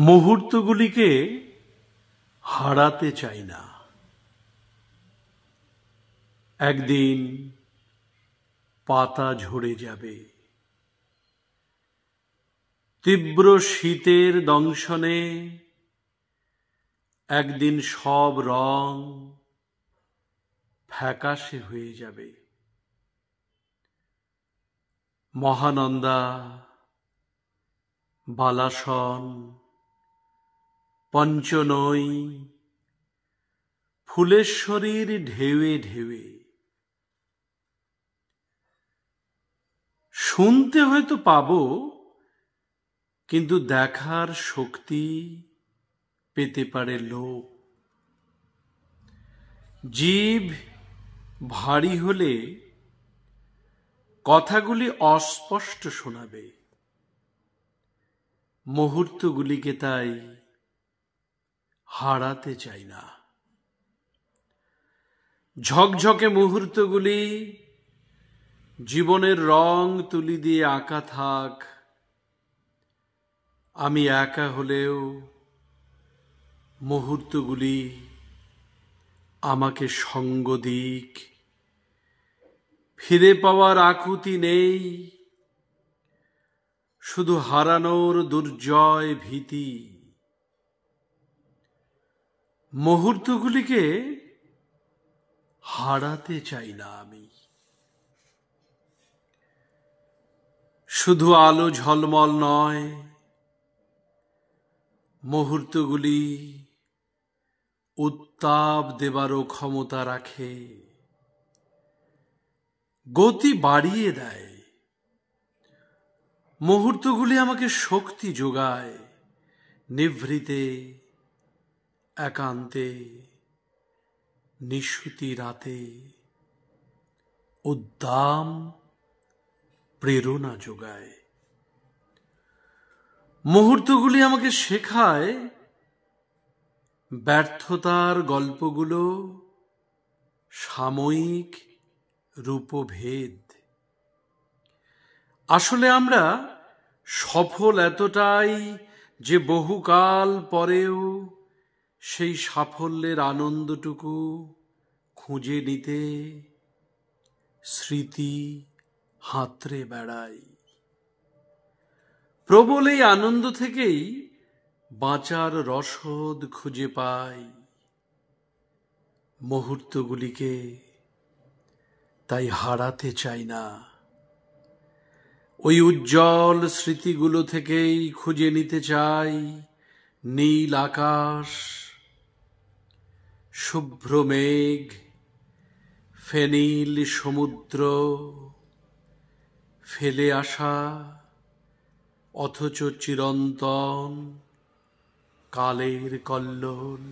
মুহূর্তগুলিকে হারাতে চাই না। একদিন পাতা ঝরে যাবে, তীব্র শীতের দংশনে একদিন সব রং ফ্যাকাশে হয়ে যাবে। মহানন্দা, বালাসন, পঞ্চনৈ, ফুলেশ্বরীর ঢেউয়ে ঢেউয়ে শুনতে হয়তো পাবো, কিন্তু দেখার শক্তি পেতে পারে লোক। জিভ ভারী হলে কথাগুলি অস্পষ্ট শোনাবে। মুহূর্তগুলিকে তাই হারাতে চাই না। ঝকঝকে মুহূর্তগুলি জীবনের রং তুলি দিয়ে আঁকা থাক। আমি একা হলেও মুহূর্তগুলি আমাকে সঙ্গ দিক। ফিরে পাওয়ার আকুতি নেই, শুধু হারানোর দুর্জয় ভীতি। মুহূর্তগুলিকে হারাতে চাই না আমি। শুধু আলো ঝলমল নয়, মুহূর্তগুলি উত্তাপ দেবারও ক্ষমতা রাখে, গতি বাড়িয়ে দেয়। মুহূর্তগুলি আমাকে শক্তি যোগায়। নিভৃতে, একান্তে, নিশুতি রাতে উদ্দাম প্রেরণা যোগায়। মুহূর্তগুলি আমাকে শেখায় ব্যর্থতার গল্পগুলো সাময়িক রূপভেদ। আসলে আমরা সফল এতটাই যে বহুকাল পরেও সেই সাফল্যের আনন্দটুকু খুঁজে নিতে স্মৃতি হাতড়ে বেড়াই। প্রবল এই আনন্দ থেকেই বাঁচার রসদ খুঁজে পাই। মুহূর্তগুলিকে তাই হারাতে চাই না। ওই উজ্জ্বল স্মৃতিগুলো থেকেই খুঁজে নিতে চাই নীল আকাশ, শুভ্র মেঘ, ফেনীল সমুদ্র, ফেলে আসা অথচ চিরন্তন কালের কল্লোল।